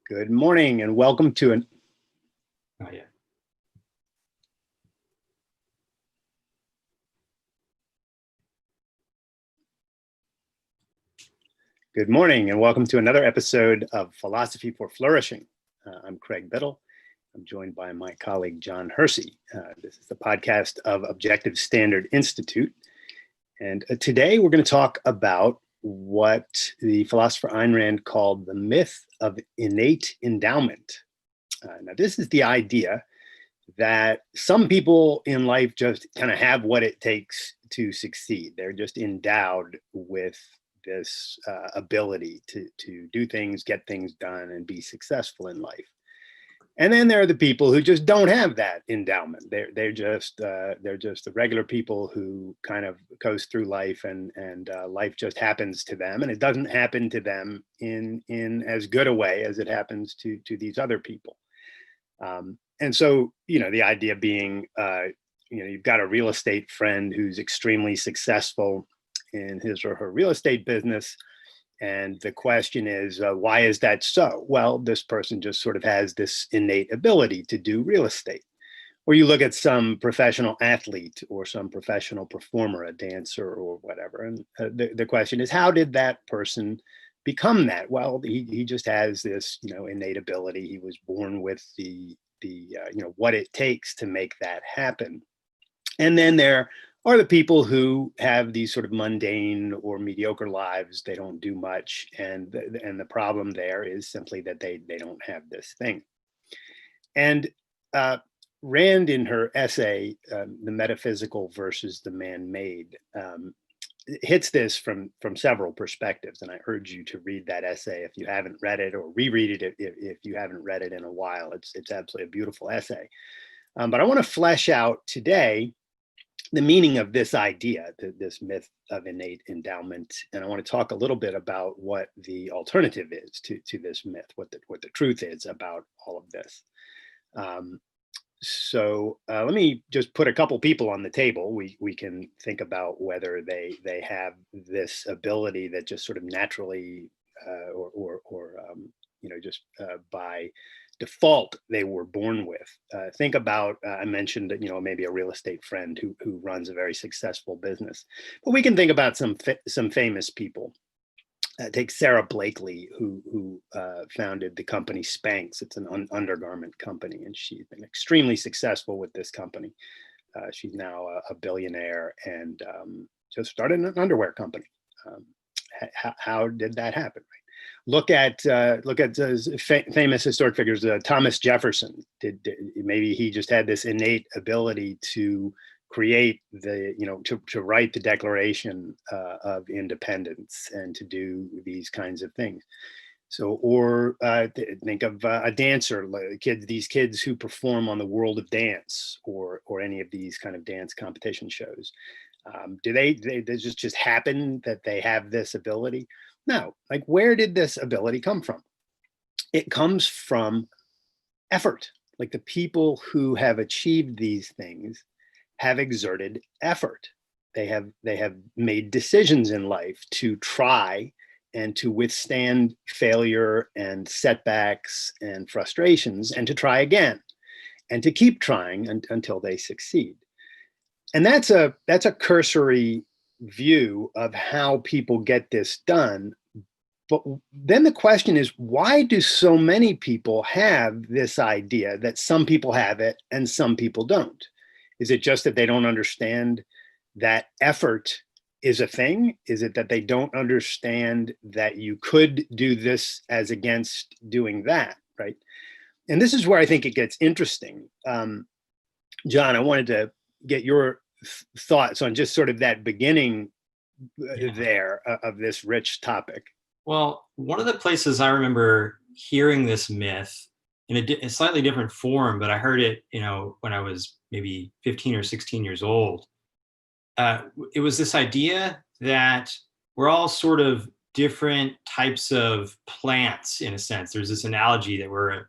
Good morning and welcome to an. Oh, yeah. Good morning and welcome to another episode of Philosophy for Flourishing. I'm Craig Biddle. I'm joined by my colleague John Hersey. This is the podcast of Objective Standard Institute. And today we're going to talk about what the philosopher Ayn Rand called the myth of innate endowment. Now, this is the idea that some people in life just kind of have what it takes to succeed. They're just endowed with this ability to do things, get things done, and be successful in life. And then there are the people who just don't have that endowment. They're just the regular people who kind of goes through life and life just happens to them, and it doesn't happen to them in as good a way as it happens to these other people. And so, the idea being, you've got a real estate friend who's extremely successful in his or her real estate business. And the question is, why is that so? Well, this person just sort of has this innate ability to do real estate. Or you look at some professional athlete or some professional performer, a dancer or whatever. And the question is, how did that person become that? Well, he just has this, innate ability. He was born with the what it takes to make that happen. And then there are the people who have these sort of mundane or mediocre lives. They don't do much. And the problem there is simply that they don't have this thing. And Rand, in her essay, The Metaphysical versus the Man-Made, hits this from several perspectives. And I urge you to read that essay if you haven't read it, or reread it if you haven't read it in a while. It's absolutely a beautiful essay. But I want to flesh out today the meaning of this idea, this myth of innate endowment. And I want to talk a little bit about what the alternative is to this myth, what the truth is about all of this. So let me just put a couple people on the table. We can think about whether they have this ability that just sort of naturally or just by default they were born with. Think about, I mentioned that, maybe a real estate friend who runs a very successful business. But we can think about some famous people. Take Sarah Blakely, who founded the company Spanx. It's an undergarment company, and she's been extremely successful with this company. She's now a billionaire and just started an underwear company. How did that happen? Look at famous historic figures. Thomas Jefferson. Maybe he just had this innate ability to create to write the Declaration of Independence and to do these kinds of things. So, or think of a dancer, these kids who perform on the World of Dance or any of these kind of dance competition shows. Do they just happen that they have this ability? No. Like, where did this ability come from? It comes from effort. Like, the people who have achieved these things have exerted effort. They have made decisions in life to try and to withstand failure and setbacks and frustrations, and to try again and to keep trying until they succeed. And that's a cursory view of how people get this done. But then the question is, why do so many people have this idea that some people have it and some people don't? Is it just that they don't understand that effort is a thing? Is it that they don't understand that you could do this as against doing that, right? And this is where I think it gets interesting. John, I wanted to get your thoughts on just sort of that beginning there of this rich topic. Well, one of the places I remember hearing this myth in a slightly different form, but I heard it, when I was maybe 15 or 16 years old. It was this idea that we're all sort of different types of plants, in a sense. There's this analogy that we're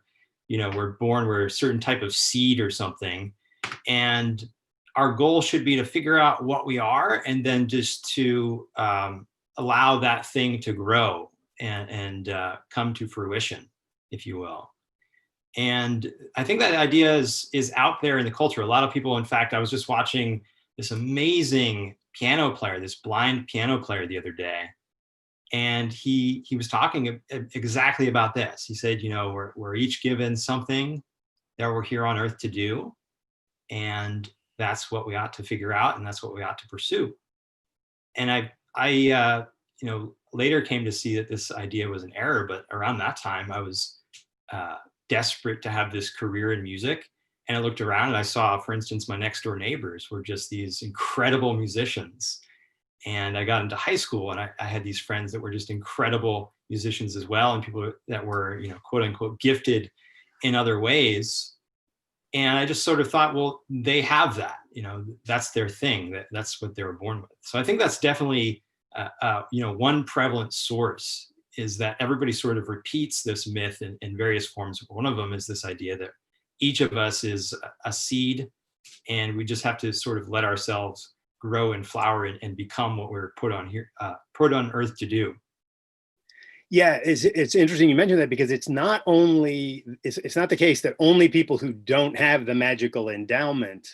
a certain type of seed or something. And our goal should be to figure out what we are, and then just to allow that thing to grow and come to fruition. if you will. And I think that idea is out there in the culture. A lot of people, in fact, I was just watching this amazing piano player, this blind piano player the other day, and he was talking exactly about this. He said, we're each given something that we're here on earth to do, and that's what we ought to figure out, and that's what we ought to pursue. And I later came to see that this idea was an error, but around that time I was desperate to have this career in music. And I looked around and I saw, for instance, my next door neighbors were just these incredible musicians. And I got into high school and I had these friends that were just incredible musicians as well, and people that were, quote unquote, gifted in other ways. And I just sort of thought, well, they have that, that's their thing, that's what they were born with. So I think that's definitely, one prevalent source is that everybody sort of repeats this myth in various forms. One of them is this idea that each of us is a seed, and we just have to sort of let ourselves grow and flower and become what we're put on earth to do. Yeah, it's interesting you mentioned that, because it's not the case that only people who don't have the magical endowment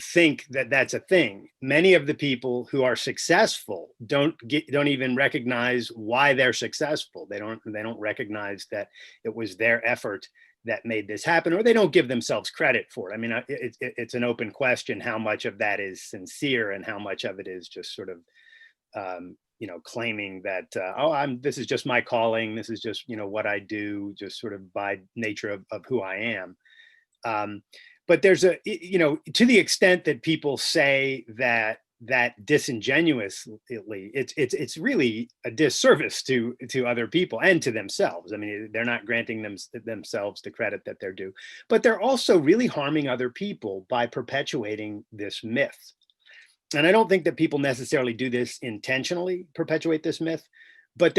think that that's a thing. Many of the people who are successful don't even recognize why they're successful. They don't recognize that it was their effort that made this happen, or they don't give themselves credit for it. I mean, it's an open question how much of that is sincere and how much of it is just sort of claiming that this is just my calling, this is just what I do, just sort of by nature of who I am. But there's to the extent that people say that disingenuously, it's really a disservice to other people and to themselves. I mean, they're not granting themselves the credit that they're due, but they're also really harming other people by perpetuating this myth. And I don't think that people necessarily do this intentionally, perpetuate this myth, but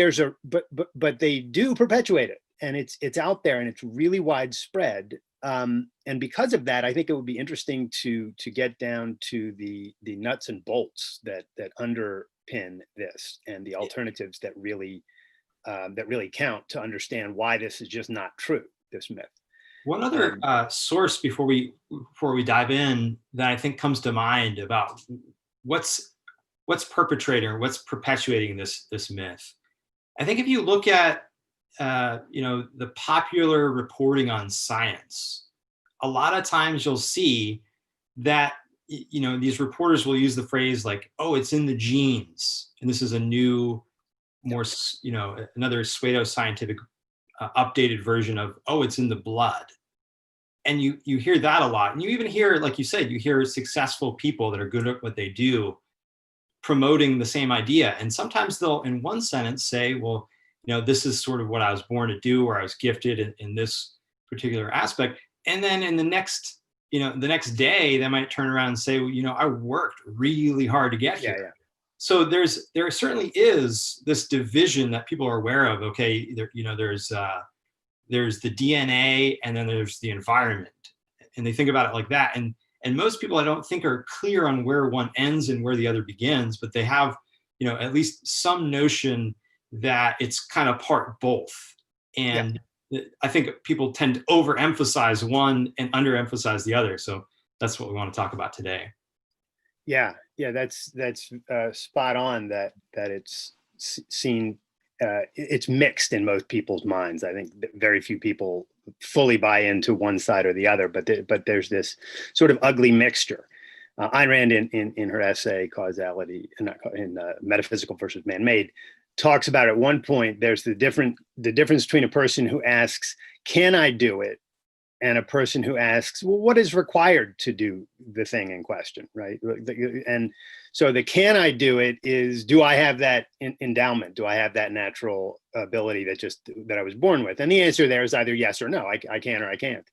but they do perpetuate it, and it's out there and it's really widespread. And because of that, I think it would be interesting to get down to the nuts and bolts that underpin this, and the alternatives that really count to understand why this is just not true, this myth. One other source before we dive in that I think comes to mind about what's perpetrating or what's perpetuating this myth. I think if you look at the popular reporting on science, a lot of times you'll see that these reporters will use the phrase like, "Oh, it's in the genes," and this is a new, more another pseudo-scientific updated version of, "Oh, it's in the blood." And you hear that a lot, and you even hear, like you said, you hear successful people that are good at what they do promoting the same idea. And sometimes they'll, in one sentence, say, "Well, this is sort of what I was born to do, or I was gifted in this particular aspect." And then in the next day, they might turn around and say, "Well, I worked really hard to get here." Yeah. So there certainly is this division that people are aware of. Okay, there's the DNA, and then there's the environment, and they think about it like that. And most people, I don't think, are clear on where one ends and where the other begins, but they have at least some notion that it's kind of part both. And I think people tend to overemphasize one and underemphasize the other. So that's what we want to talk about today. Yeah, that's spot on. That it's seen. It's mixed in most people's minds. I think that very few people fully buy into one side or the other, but there's this sort of ugly mixture. Ayn Rand, in her essay Causality, in Metaphysical versus Man-Made, talks about at one point there's the difference between a person who asks, "Can I do it?" and a person who asks, "Well, what is required to do the thing in question?" Right? And so the "can I do it" is, do I have that endowment? Do I have that natural ability that I was born with? And the answer there is either yes or no. I can or I can't.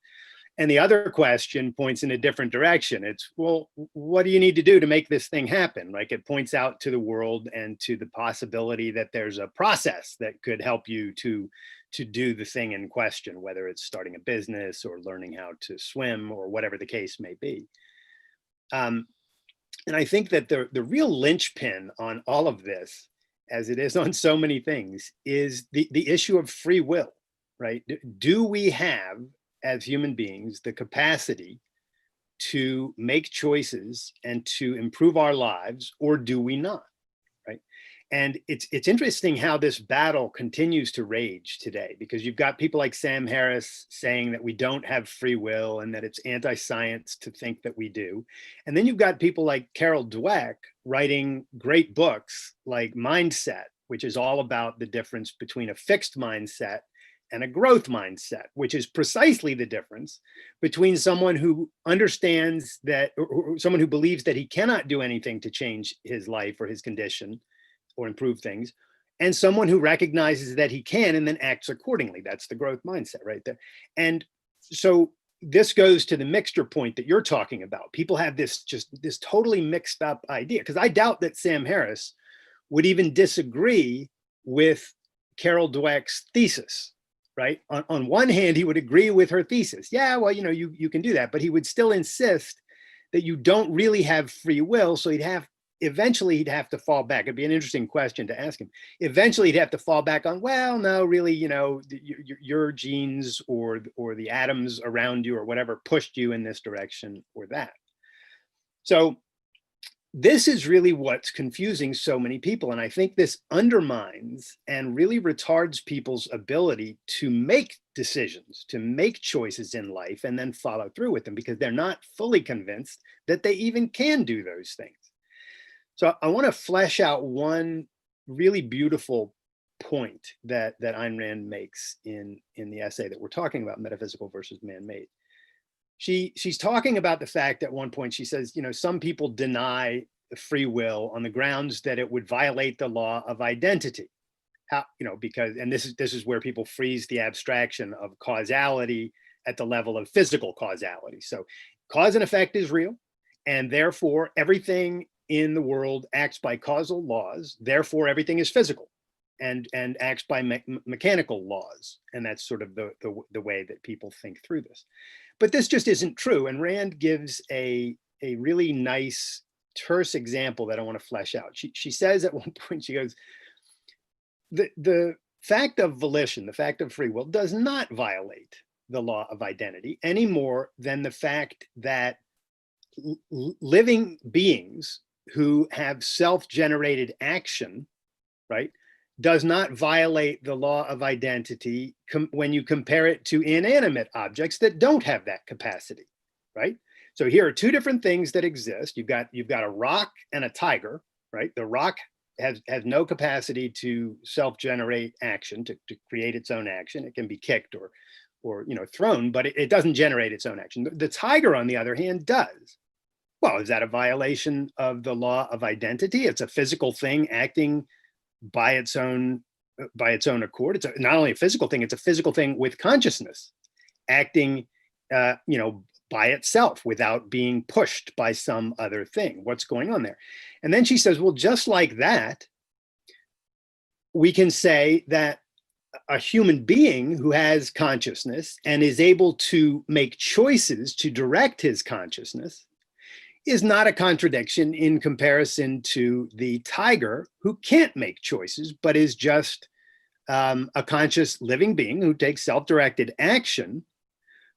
And the other question points in a different direction. It's, well, what do you need to do to make this thing happen? Like, it points out to the world and to the possibility that there's a process that could help you to do the thing in question, whether it's starting a business or learning how to swim or whatever the case may be. And I think that the real linchpin on all of this, as it is on so many things, is the issue of free will. right? Do we have, as human beings, the capacity to make choices and to improve our lives, or do we not? Right. And it's interesting how this battle continues to rage today, because you've got people like Sam Harris saying that we don't have free will and that it's anti-science to think that we do. And then you've got people like Carol Dweck writing great books like Mindset, which is all about the difference between a fixed mindset and a growth mindset, which is precisely the difference between someone who understands that, or someone who believes that he cannot do anything to change his life or his condition or improve things, and someone who recognizes that he can and then acts accordingly. That's the growth mindset right there. And so this goes to the mixture point that you're talking about. People have this totally mixed up idea, because I doubt that Sam Harris would even disagree with Carol Dweck's thesis, right? On one hand, he would agree with her thesis. Yeah, well, you can do that, but he would still insist that you don't really have free will. So eventually he'd have to fall back. It'd be an interesting question to ask him. Eventually he'd have to fall back on, well, no, really, your genes or the atoms around you or whatever pushed you in this direction or that. So this is really what's confusing so many people. And I think this undermines and really retards people's ability to make decisions, to make choices in life and then follow through with them, because they're not fully convinced that they even can do those things. So I want to flesh out one really beautiful point that Ayn Rand makes in the essay that we're talking about, Metaphysical versus Man-Made. She's talking about the fact at one point, she says, some people deny free will on the grounds that it would violate the law of identity. How, because, and this is where people freeze the abstraction of causality at the level of physical causality. So cause and effect is real, and therefore everything in the world acts by causal laws. Therefore, everything is physical and acts by mechanical laws. And that's sort of the way that people think through this. But this just isn't true. And Rand gives a really nice, terse example that I want to flesh out. She says at one point, she goes, the fact of volition, the fact of free will, does not violate the law of identity any more than the fact that living beings who have self-generated action, right, does not violate the law of identity when you compare it to inanimate objects that don't have that capacity, right? So here are two different things that exist. You've got a rock and a tiger, right? The rock has no capacity to self-generate action, to create its own action. It can be kicked or thrown, but it doesn't generate its own action. The tiger, on the other hand, does. Well, is that a violation of the law of identity? It's a physical thing acting by its own accord. It's not only a physical thing; it's a physical thing with consciousness, acting, by itself without being pushed by some other thing. What's going on there? And then she says, well, just like that, we can say that a human being who has consciousness and is able to make choices to direct his consciousness is not a contradiction in comparison to the tiger who can't make choices, but is just a conscious living being who takes self-directed action,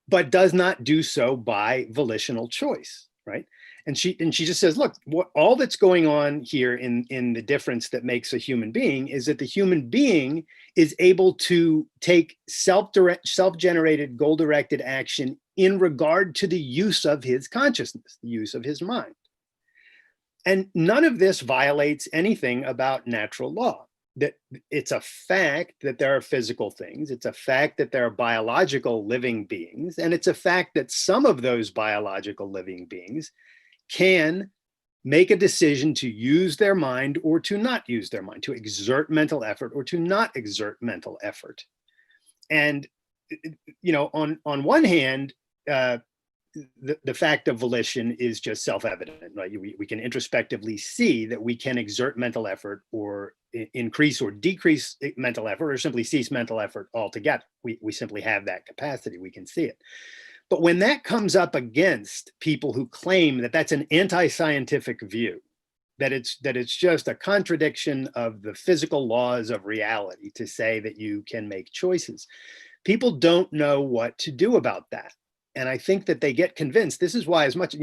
but does not do so by volitional choice, right? And she just says, look, all that's going on here in the difference that makes a human being is that the human being is able to take self-generated, goal-directed action in regard to the use of his consciousness, the use of his mind. And none of this violates anything about natural law. That it's a fact that there are physical things. It's a fact that there are biological living beings. And it's a fact that some of those biological living beings can make a decision to use their mind or to not use their mind, to exert mental effort or to not exert mental effort. And, on one hand, the fact of volition is just self-evident, right? We can introspectively see that we can exert mental effort or increase or decrease mental effort or simply cease mental effort altogether. We simply have that capacity. We can see it. But when that comes up against people who claim that that's an anti-scientific view, that it's just a contradiction of the physical laws of reality to say that you can make choices. People don't know what to do about that. And I think that they get convinced. This is why, as much,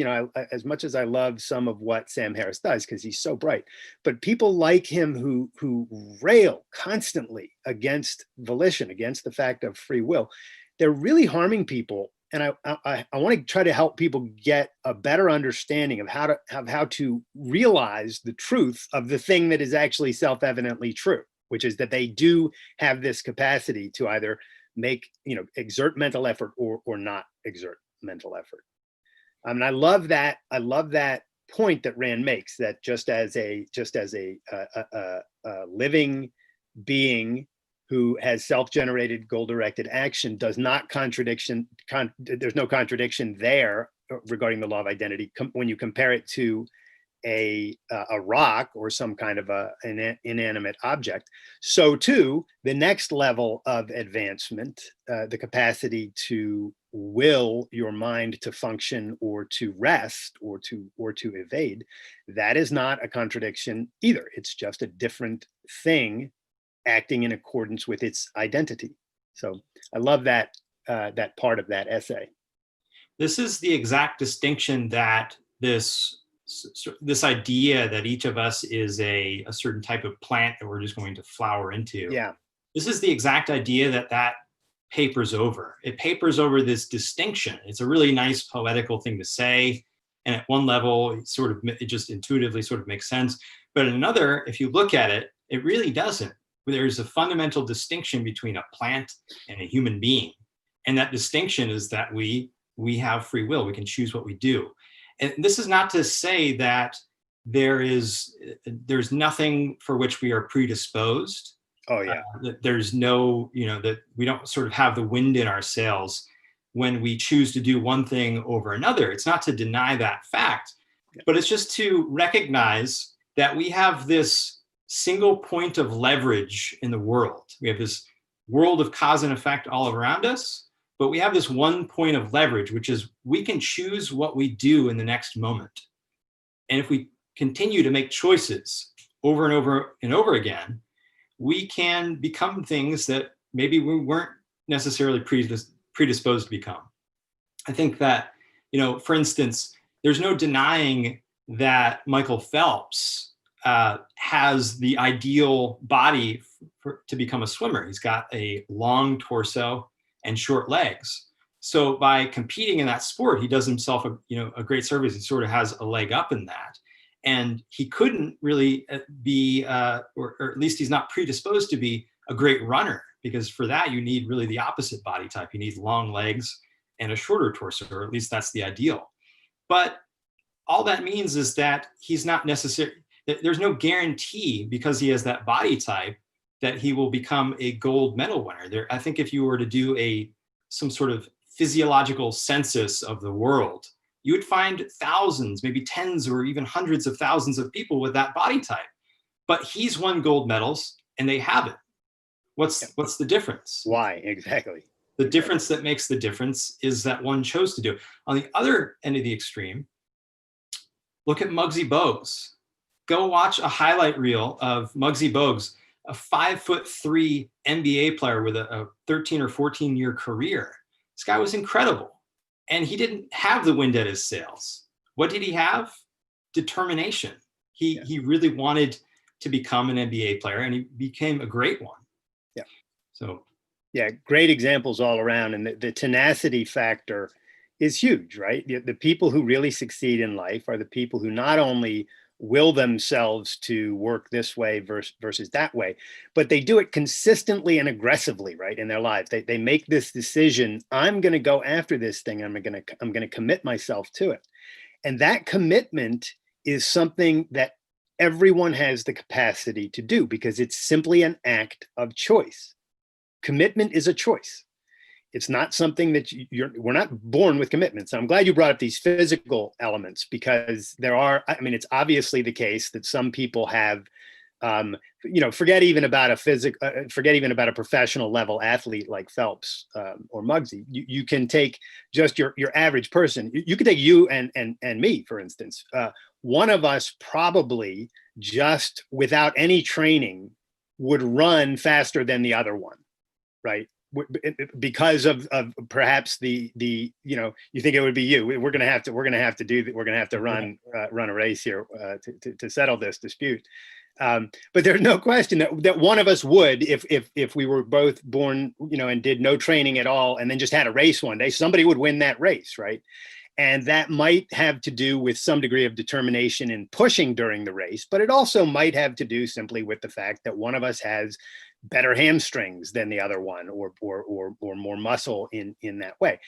as much as I love some of what Sam Harris does, because he's so bright, but people like him who rail constantly against volition, against the fact of free will, they're really harming people. And I want to try to help people get a better understanding of how to realize the truth of the thing that is actually self-evidently true, which is that they do have this capacity to either exert mental effort or not exert mental effort. I mean, I love that point that Rand makes, that just as a living being who has self-generated goal-directed action does not there's no contradiction there regarding the law of identity when you compare it to a rock or some kind of an inanimate object. So too, the next level of advancement, the capacity to will your mind to function or to rest or to evade, that is not a contradiction either. It's just a different thing acting in accordance with its identity. So I love that part of that essay. This is the exact distinction that this idea that each of us is a certain type of plant that we're just going to flower into. Yeah. This is the exact idea that papers over. It papers over this distinction. It's a really nice poetical thing to say. And at one level, it just intuitively sort of makes sense. But at another, if you look at it, it really doesn't. There's a fundamental distinction between a plant and a human being. And that distinction is that we have free will. We can choose what we do. And this is not to say that there's nothing for which we are predisposed. Oh yeah. That there's no, that we don't sort of have the wind in our sails when we choose to do one thing over another. It's not to deny that fact, but it's just to recognize that we have this single point of leverage in the world. We have this world of cause and effect all around us, but we have this one point of leverage, which is we can choose what we do in the next moment. And if we continue to make choices over and over and over again, we can become things that maybe we weren't necessarily predisposed to become. I think that, for instance, there's no denying that Michael Phelps has the ideal body to become a swimmer. He's got a long torso and short legs. So by competing in that sport, he does himself a great service. He sort of has a leg up in that. And he couldn't really be, or at least he's not predisposed to be a great runner, because for that, you need really the opposite body type. You need long legs and a shorter torso, or at least that's the ideal. But all that means is that he's not necessarily, there's no guarantee because he has that body type that he will become a gold medal winner. I think if you were to do some sort of physiological census of the world, you would find thousands, maybe tens or even hundreds of thousands of people with that body type. But he's won gold medals and they haven't. What's the difference? Why? Exactly. The difference that makes the difference is that one chose to do it. On the other end of the extreme, look at Muggsy Bogues. Go watch a highlight reel of Muggsy Bogues, a 5'3" NBA player with a 13 or 14 year career. This guy was incredible. And he didn't have the wind at his sails. What did he have? Determination. He really wanted to become an NBA player, and he became a great one. Yeah. So. Yeah, great examples all around. And the tenacity factor is huge, right? The people who really succeed in life are the people who not only will themselves to work this way versus that way, but they do it consistently and aggressively, right, in their lives. They make this decision, I'm going to go after this thing, I'm going to commit myself to it. And that commitment is something that everyone has the capacity to do because it's simply an act of choice. Commitment is a choice. It's not something that we're not born with commitments. So I'm glad you brought up these physical elements because it's obviously the case that some people have Forget even about forget even about a professional level athlete like Phelps or Muggsy. You can take just your average person. You could take you and me, for instance. One of us probably just without any training would run faster than the other one, right? Because of perhaps the you think it would be you. We're gonna have to run a race here to settle this dispute. But there's no question that one of us would, if we were both born, and did no training at all, and then just had a race one day, somebody would win that race, right? And that might have to do with some degree of determination in pushing during the race, but it also might have to do simply with the fact that one of us has better hamstrings than the other one, or more muscle in that way.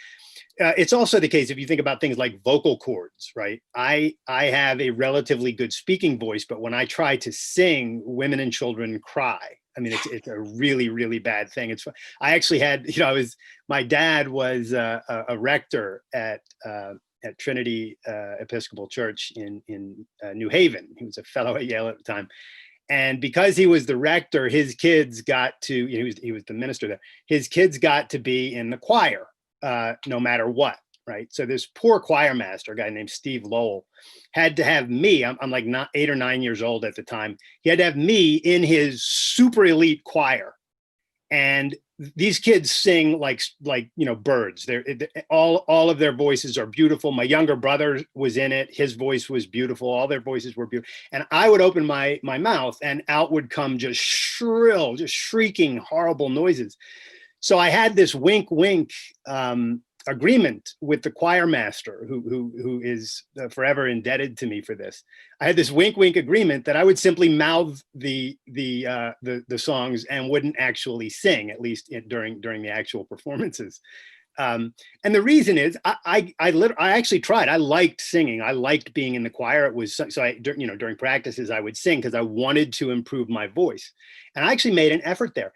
It's also the case if you think about things like vocal cords, right? I have a relatively good speaking voice, but when I try to sing, women and children cry. I mean, it's a really, really bad thing. I actually had, my dad was a rector at Trinity Episcopal Church in New Haven. He was a fellow at Yale at the time. And because he was the rector, his kids got to, he was the minister there, his kids got to be in the choir no matter what, right? So this poor choir master, a guy named Steve Lowell, had to have me, I'm like 8 or 9 years old at the time, he had to have me in his super elite choir. And these kids sing like birds. They're all of their voices are beautiful. My younger brother was in it. His voice was beautiful. All their voices were beautiful. And I would open my mouth and out would come just shrill, just shrieking, horrible noises. So I had this wink agreement with the choir master, who is forever indebted to me for this. I had this wink agreement that I would simply mouth the songs and wouldn't actually sing, at least during the actual performances. And the reason is I actually tried. I liked singing. I liked being in the choir. It was during practices I would sing because I wanted to improve my voice, and I actually made an effort there.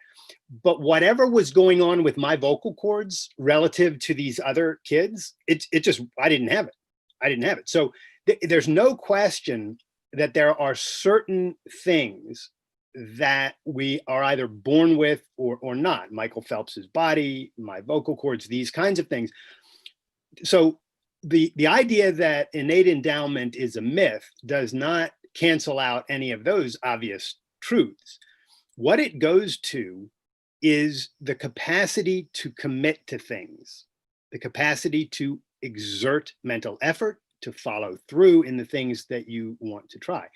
But whatever was going on with my vocal cords relative to these other kids, it just, I didn't have it. So there's no question that there are certain things that we are either born with or not. Michael Phelps's body, my vocal cords, these kinds of things. So the idea that innate endowment is a myth does not cancel out any of those obvious truths. What it goes to is the capacity to commit to things, the capacity to exert mental effort, to follow through in the things that you want to try.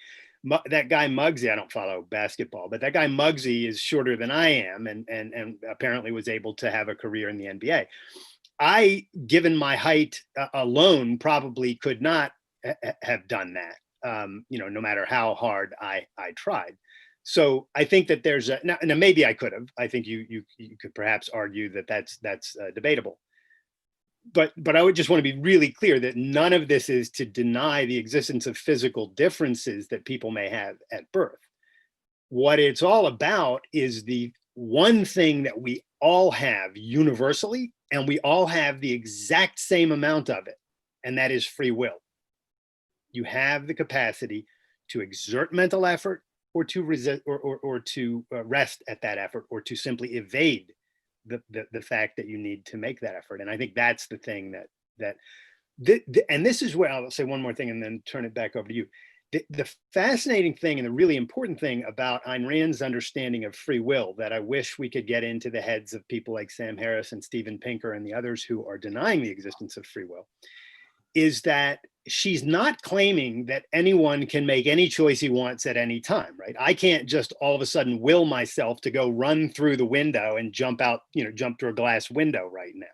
That guy Muggsy, I don't follow basketball, but that guy Muggsy is shorter than I am and apparently was able to have a career in the NBA. I, given my height alone, probably could not have done that, no matter how hard I tried. So I think that there's now maybe I could have. I think you could perhaps argue that that's debatable. But I would just want to be really clear that none of this is to deny the existence of physical differences that people may have at birth. What it's all about is the one thing that we all have universally, and we all have the exact same amount of it, and that is free will. You have the capacity to exert mental effort, or to resist, or to rest at that effort, or to simply evade the fact that you need to make that effort. And I think that's the thing and this is where I'll say one more thing and then turn it back over to you. The fascinating thing and the really important thing about Ayn Rand's understanding of free will that I wish we could get into the heads of people like Sam Harris and Steven Pinker and the others who are denying the existence of free will is that she's not claiming that anyone can make any choice he wants at any time, right? I can't just all of a sudden will myself to go run through the window and jump through a glass window right now.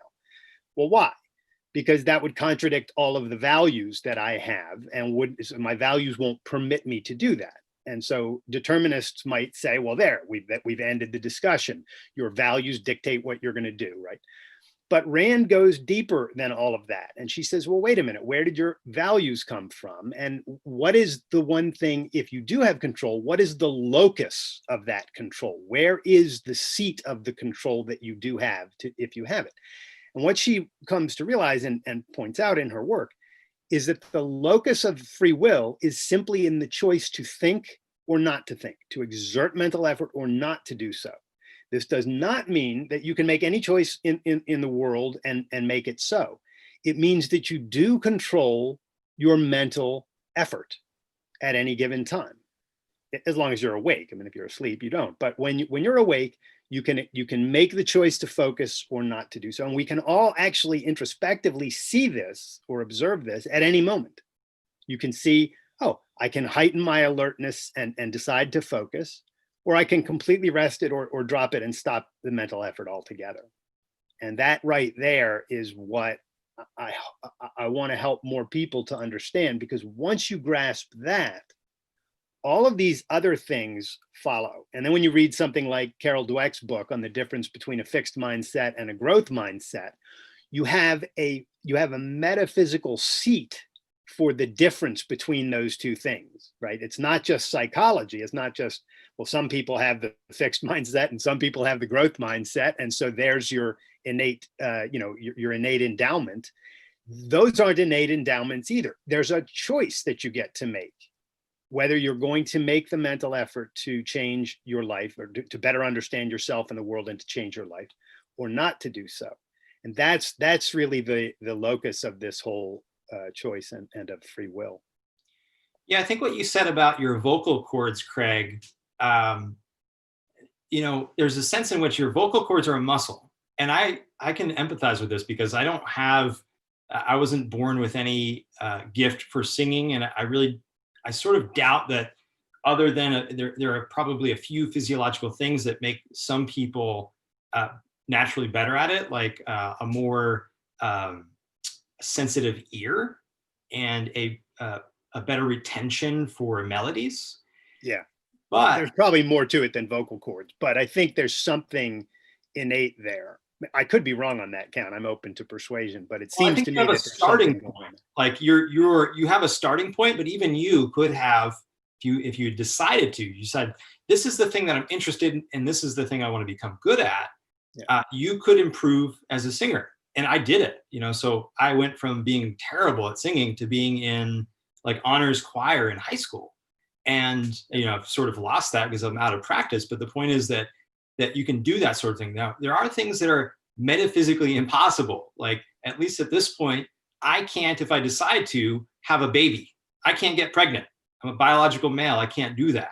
Well, why? Because that would contradict all of the values that I have, and my values won't permit me to do that. And so determinists might say, well, we've ended the discussion. Your values dictate what you're going to do, right? But Rand goes deeper than all of that. And she says, well, wait a minute, where did your values come from? And what is the one thing, if you do have control, what is the locus of that control? Where is the seat of the control that you do have if you have it? And what she comes to realize and points out in her work is that the locus of free will is simply in the choice to think or not to think, to exert mental effort or not to do so. This does not mean that you can make any choice in the world and make it so. It means that you do control your mental effort at any given time, as long as you're awake. I mean, if you're asleep, you don't. But when you're awake, you can make the choice to focus or not to do so. And we can all actually introspectively see this or observe this at any moment. You can see, oh, I can heighten my alertness and decide to focus, or I can completely rest it or drop it and stop the mental effort altogether. And that right there is what I want to help more people to understand, because once you grasp that, all of these other things follow. And then when you read something like Carol Dweck's book on the difference between a fixed mindset and a growth mindset, you have a metaphysical seat for the difference between those two things, right? It's not just psychology. It's not just, well, some people have the fixed mindset and some people have the growth mindset. And so there's your innate, your innate endowment. Those aren't innate endowments either. There's a choice that you get to make, whether you're going to make the mental effort to change your life or to better understand yourself and the world and to change your life, or not to do so. And that's really the locus of this whole choice and of free will. Yeah, I think what you said about your vocal cords, Craig, there's a sense in which your vocal cords are a muscle. And I can empathize with this because I wasn't born with any gift for singing. And I sort of doubt that, other than there are probably a few physiological things that make some people naturally better at it, like a more sensitive ear and a better retention for melodies. Yeah, but there's probably more to it than vocal cords, but I think there's something innate there. I could be wrong on that count. I'm open to persuasion, but it seems to me that there's starting point. Like you have a starting point, but even you could have, if you decided to, you said, this is the thing that I'm interested in, and this is the thing I want to become good at. Yeah. You could improve as a singer. And I did it, so I went from being terrible at singing to being in like honors choir in high school. And, I've sort of lost that because I'm out of practice. But the point is that you can do that sort of thing. Now, there are things that are metaphysically impossible. Like, at least at this point, I can't, if I decide to, have a baby. I can't get pregnant. I'm a biological male. I can't do that.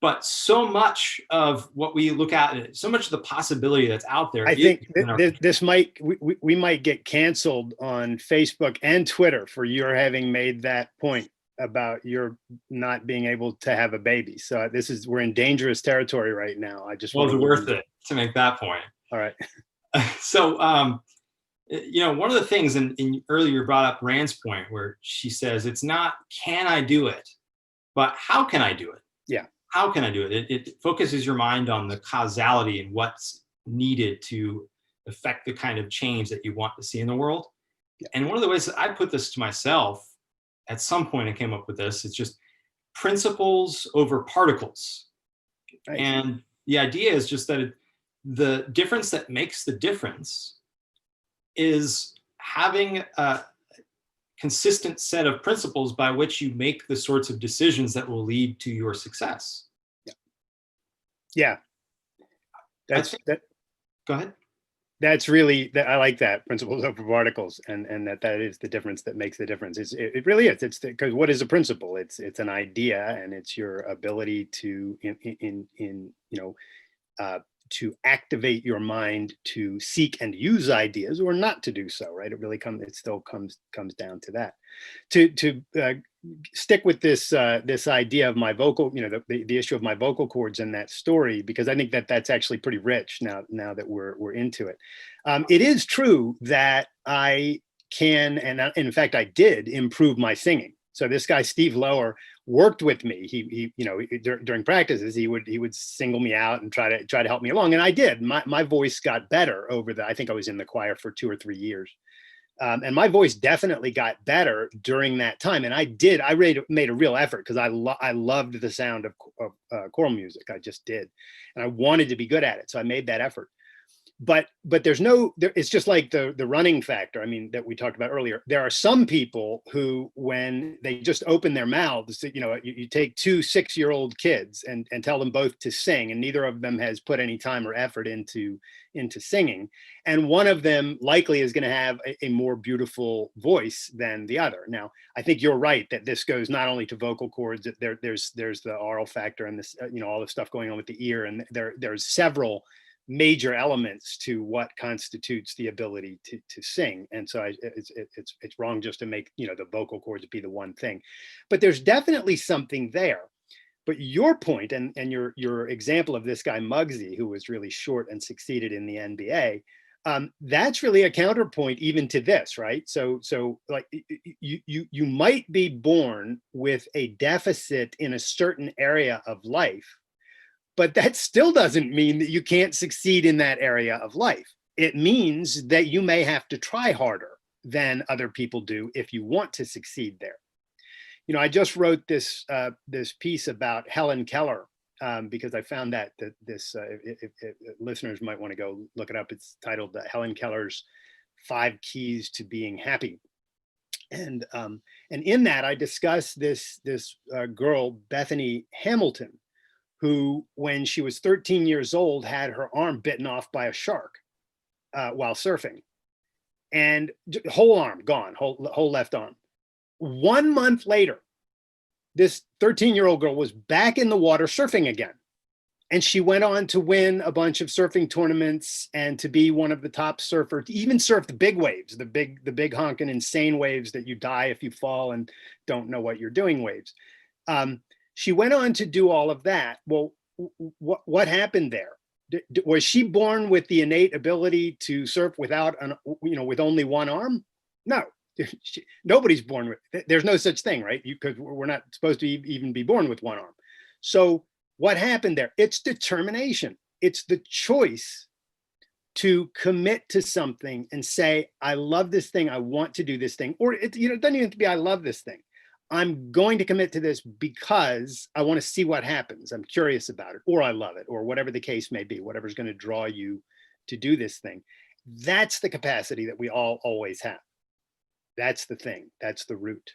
But so much of what we look at, so much of the possibility that's out there. I think we might get canceled on Facebook and Twitter for your having made that point about your not being able to have a baby. So we're in dangerous territory right now. It's worth it to make that point. All right. So, one of the things, and earlier you brought up Rand's point, where she says, it's not, can I do it, but how can I do it? Yeah. How can I do it? It focuses your mind on the causality and what's needed to affect the kind of change that you want to see in the world. Yeah. And one of the ways that I put this to myself, at some point I came up with this, it's just principles over particles. Nice. And the idea is just that the difference that makes the difference is having a consistent set of principles by which you make the sorts of decisions that will lead to your success. Yeah. Go ahead. That's really, I like that, principles over particles, and that is the difference that makes the difference. It really is. It's because what is a principle? It's an idea, and it's your ability to to activate your mind to seek and use ideas, or not to do so. Right? It still comes down to that. To stick with this idea of my vocal, the issue of my vocal cords in that story, because I think that's actually pretty rich now that we're into it. It is true that I can, and in fact I did, improve my singing. So this guy Steve Lower worked with me. He during practices he would single me out and try to help me along, and I did. My voice got better I think I was in the choir for 2 or 3 years. And my voice definitely got better during that time. And I made a real effort, because I loved the sound of choral music. I just did. And I wanted to be good at it. So I made that effort. but there's no there, it's just like the running factor, I mean, that we talked about earlier. There are some people who, when they just open their mouths, you take two 6-year-old kids and tell them both to sing, and neither of them has put any time or effort into singing, and one of them likely is going to have a more beautiful voice than the other. Now, I think you're right that this goes not only to vocal cords. There's the oral factor, and this, all the stuff going on with the ear, and there's several major elements to what constitutes the ability to sing. And so it's wrong just to make the vocal cords be the one thing, but there's definitely something there. But your point, and your example of this guy Muggsy, who was really short and succeeded in the NBA, that's really a counterpoint even to this, right? So like you might be born with a deficit in a certain area of life, but that still doesn't mean that you can't succeed in that area of life. It means that you may have to try harder than other people do if you want to succeed there. I just wrote this piece about Helen Keller, because I found that this if listeners might want to go look it up. It's titled Helen Keller's 5 Keys to Being Happy. And in that I discuss this girl, Bethany Hamilton, who, when she was 13 years old, had her arm bitten off by a shark while surfing, and whole arm gone, whole left arm. 1 month later, this 13-year-old girl was back in the water surfing again, and she went on to win a bunch of surfing tournaments and to be one of the top surfers, even surf the big waves, the big honking insane waves that you die if you fall and don't know what you're doing waves. She went on to do all of that. Well, what happened there? Was she born with the innate ability to surf without with only one arm? No, nobody's born with. There's no such thing, right? Because we're not supposed to even be born with one arm. So what happened there? It's determination. It's the choice to commit to something and say, I love this thing. I want to do this thing. Or it doesn't even have to be, I love this thing. I'm going to commit to this because I want to see what happens. I'm curious about it, or I love it, or whatever the case may be, whatever's going to draw you to do this thing. That's the capacity that we all always have. That's the thing. That's the root.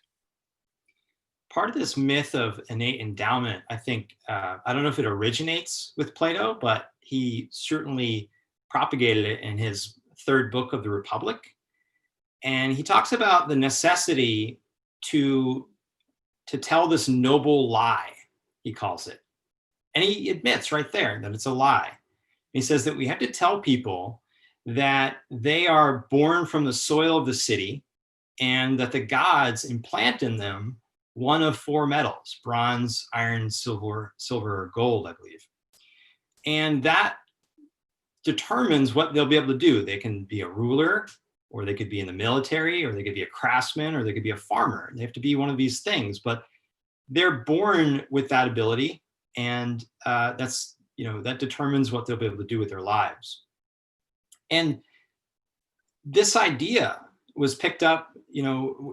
Part of this myth of innate endowment, I think, I don't know if it originates with Plato, but he certainly propagated it in his 3rd book of the Republic. And he talks about the necessity to tell this noble lie, he calls it. And he admits right there that it's a lie. He says that we have to tell people that they are born from the soil of the city, and that the gods implant in them one of 4 metals: bronze, iron, silver, or gold, I believe. And that determines what they'll be able to do. They can be a ruler, or they could be in the military, or they could be a craftsman, or they could be a farmer. They have to be one of these things, but they're born with that ability, and that's that determines what they'll be able to do with their lives. And this idea was picked up,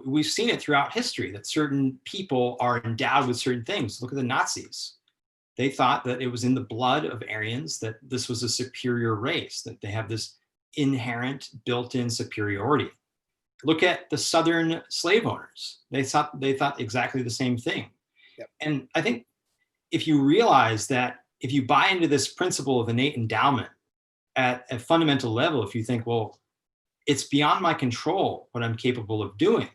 we've seen it throughout history, that certain people are endowed with certain things. Look at the Nazis. They thought that it was in the blood of Aryans, that this was a superior race, that they have this inherent built-in superiority. Look at the Southern slave owners. They thought exactly the same thing. Yep. And I think if you realize that, if you buy into this principle of innate endowment at a fundamental level, if you think, well, it's beyond my control what I'm capable of doing,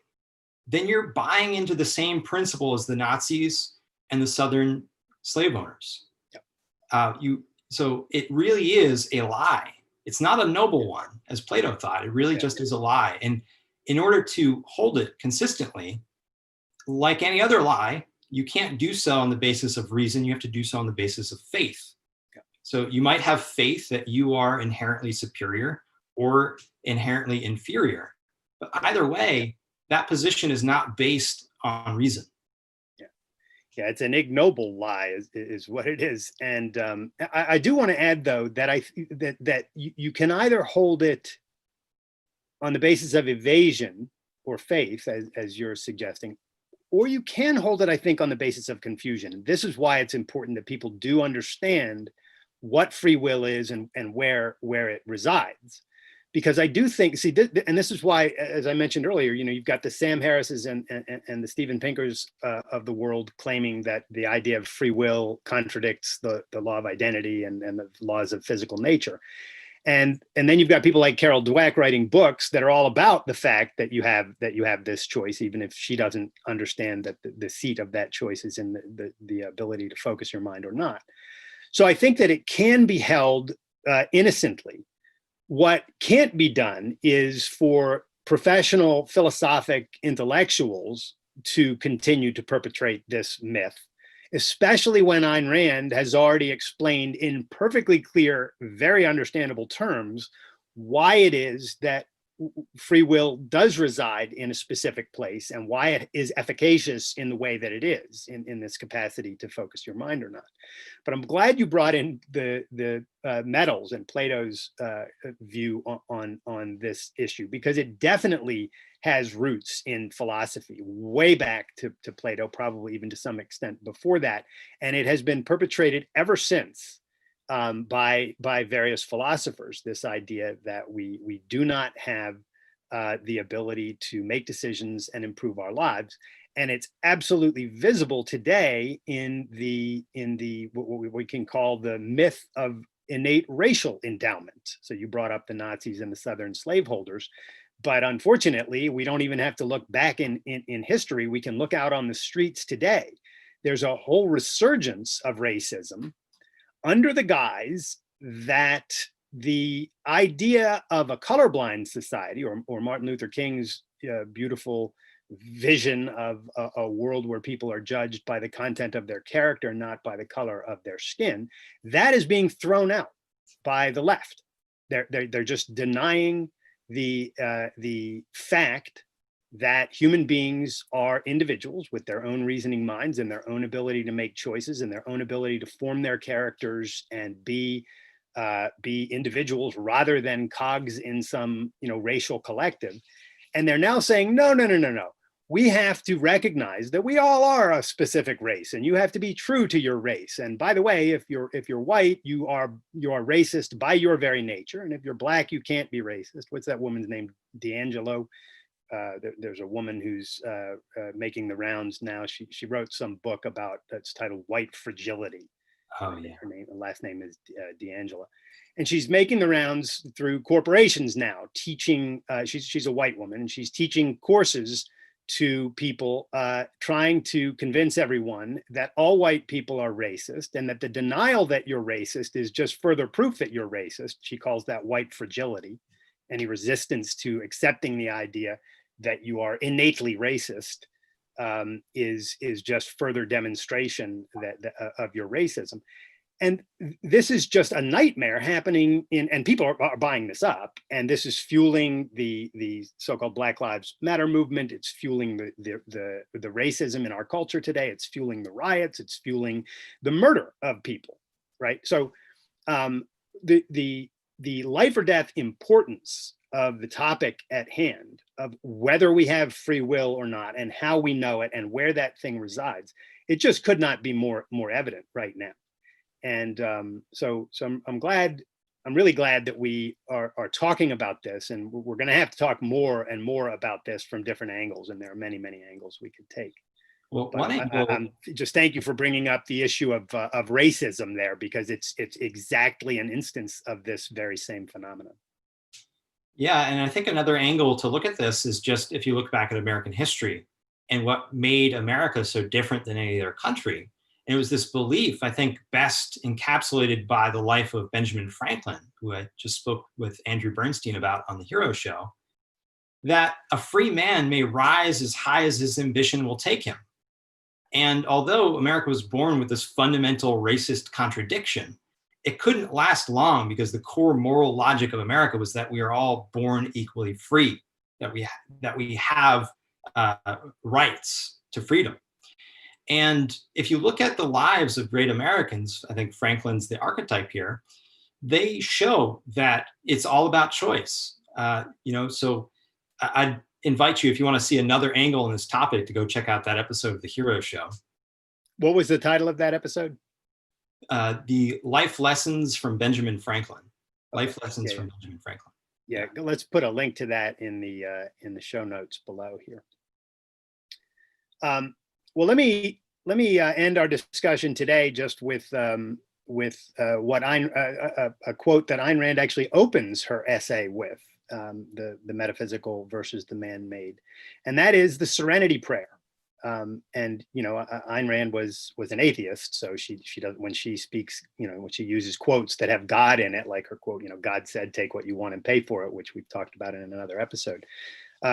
then you're buying into the same principle as the Nazis and the Southern slave owners. Yep. So it really is a lie. It's not a noble one, as Plato thought. It really just is a lie. And in order to hold it consistently, like any other lie, you can't do so on the basis of reason. You have to do so on the basis of faith. Yep. So you might have faith that you are inherently superior or inherently inferior. But either way, that position is not based on reason. Yeah, it's an ignoble lie is what it is. And I do want to add, though, that that you can either hold it on the basis of evasion or faith, as you're suggesting, or you can hold it, I think, on the basis of confusion. This is why it's important that people do understand what free will is and where it resides. Because I do think, see, and this is why, as I mentioned earlier, you've got the Sam Harris's and the Steven Pinkers of the world claiming that the idea of free will contradicts the law of identity and the laws of physical nature. And then you've got people like Carol Dweck writing books that are all about the fact that you have this choice, even if she doesn't understand that the seat of that choice is in the ability to focus your mind or not. So I think that it can be held innocently. What can't be done is for professional philosophic intellectuals to continue to perpetrate this myth, especially when Ayn Rand has already explained in perfectly clear, very understandable terms why it is that free will does reside in a specific place and why it is efficacious in the way that it is in this capacity to focus your mind or not. But I'm glad you brought in the metals and Plato's view on this issue, because it definitely has roots in philosophy way back to Plato, probably even to some extent before that. And it has been perpetrated ever since by various philosophers, this idea that we do not have the ability to make decisions and improve our lives. And it's absolutely visible today in what we can call the myth of innate racial endowment. So you brought up the Nazis and the Southern slaveholders, but unfortunately, we don't even have to look back in history. We can look out on the streets today. There's a whole resurgence of racism under the guise that the idea of a colorblind society, or Martin Luther King's beautiful vision of a world where people are judged by the content of their character, not by the color of their skin, that is being thrown out by the left. They're just denying the fact that human beings are individuals with their own reasoning minds and their own ability to make choices and their own ability to form their characters and be individuals rather than cogs in some racial collective. And they're now saying, no. We have to recognize that we all are a specific race, and you have to be true to your race. And by the way, if you're white, you are racist by your very nature. And if you're black, you can't be racist. What's that woman's name? D'Angelo. There's a woman who's making the rounds now. She wrote some book about that's titled White Fragility. Oh yeah. Her last name is D'Angela, and she's making the rounds through corporations now, teaching. She's a white woman, and she's teaching courses to people, trying to convince everyone that all white people are racist, and that the denial that you're racist is just further proof that you're racist. She calls that white fragility. Any resistance to accepting the idea that you are innately racist is just further demonstration of your racism. And this is just a nightmare happening and people are buying this up. And this is fueling the so-called Black Lives Matter movement. It's fueling the racism in our culture today. It's fueling the riots. It's fueling the murder of people, right? So the life or death importance of the topic at hand, of whether we have free will or not, and how we know it, and where that thing resides, it just could not be more evident right now. And so I'm really glad that we are talking about this, and we're going to have to talk more and more about this from different angles, and there are many angles we could take. Well, but just thank you for bringing up the issue of racism there, because it's exactly an instance of this very same phenomenon. Yeah, and I think another angle to look at this is just if you look back at American history and what made America so different than any other country. And it was this belief, I think, best encapsulated by the life of Benjamin Franklin, who I just spoke with Andrew Bernstein about on the Hero Show, that a free man may rise as high as his ambition will take him. And although America was born with this fundamental racist contradiction, it couldn't last long, because the core moral logic of America was that we are all born equally free, that we have rights to freedom. And if you look at the lives of great Americans, I think Franklin's the archetype here, they show that it's all about choice. So I'd invite you, if you want to see another angle on this topic, to go check out that episode of the Hero Show. What was the title of that episode? The Life Lessons from Benjamin Franklin. Okay. Life Lessons Yeah, from Benjamin Franklin. yeah. Let's put a link to that in the show notes below here. Well, let me end our discussion today just with what a quote that Ayn Rand actually opens her essay with, the metaphysical versus the man-made, and that is the Serenity Prayer. And Ayn Rand was an atheist, so she does, when she speaks, when she uses quotes that have God in it, like her quote, God said, "Take what you want and pay for it," which we've talked about in another episode.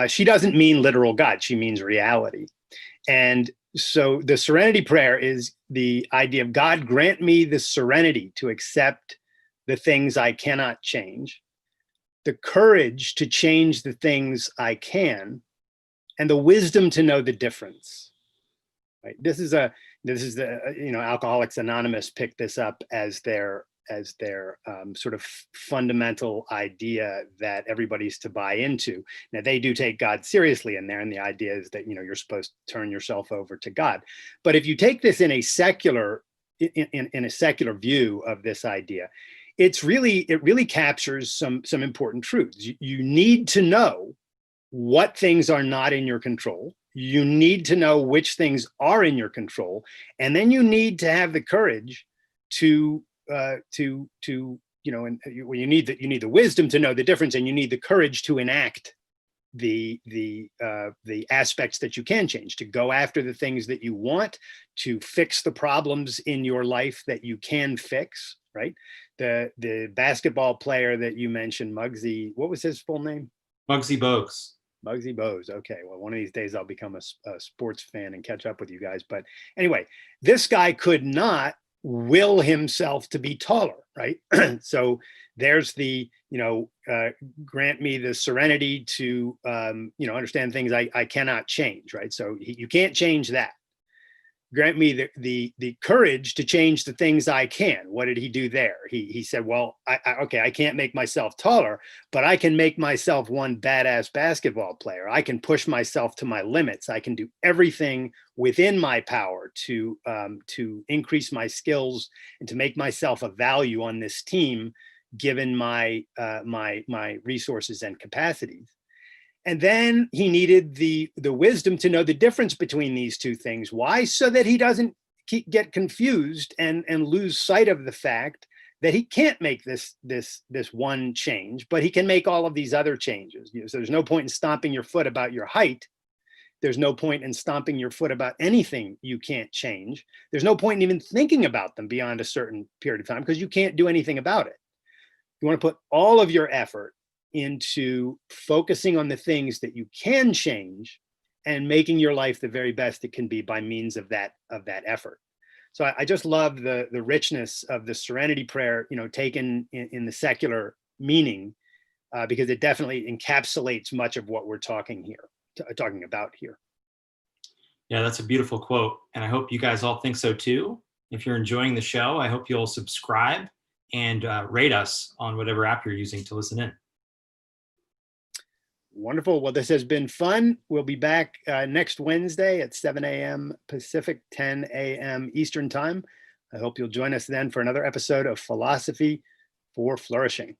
She doesn't mean literal God; she means reality. And so the Serenity Prayer is the idea of God, grant me the serenity to accept the things I cannot change, the courage to change the things I can, and the wisdom to know the difference. Right? This is the Alcoholics Anonymous picked this up as their sort of fundamental idea that everybody's to buy into. Now, they do take God seriously in there, and the idea is that you're supposed to turn yourself over to God. But if you take this in a secular view of this idea, it really captures some important truths. You need to know what things are not in your control. You need to know which things are in your control, and then you need to have the courage to and you need the wisdom to know the difference, and you need the courage to enact the aspects that you can change, to go after the things that you want, to fix the problems in your life that you can fix. Right? The basketball player that you mentioned, Muggsy, what was his full name? Muggsy Bogues. Muggsy Bogues. Okay, well, one of these days I'll become a sports fan and catch up with you guys. But anyway, this guy could not will himself to be taller, right? So there's the, grant me the serenity to, understand things I cannot change, right? So you can't change that. Grant me the courage to change the things I can. What did he do there? He said, well, I can't make myself taller, but I can make myself one badass basketball player. I can push myself to my limits. I can do everything within my power to increase my skills and to make myself a value on this team, given my resources and capacities. And then he needed the wisdom to know the difference between these two things. Why? So that he doesn't get confused and lose sight of the fact that he can't make this one change, but he can make all of these other changes. So there's no point in stomping your foot about your height. There's no point in stomping your foot about anything you can't change. There's no point in even thinking about them beyond a certain period of time, because you can't do anything about it. You want to put all of your effort into focusing on the things that you can change and making your life the very best it can be by means of that effort. So I just love the richness of the Serenity Prayer, taken in the secular meaning, because it definitely encapsulates much of what we're talking about here. Yeah, that's a beautiful quote, and I hope you guys all think so too. If you're enjoying the show, I hope you'll subscribe and rate us on whatever app you're using to listen in. Wonderful. Well, this has been fun. We'll be back next Wednesday at 7 a.m. Pacific, 10 a.m. Eastern Time. I hope you'll join us then for another episode of Philosophy for Flourishing.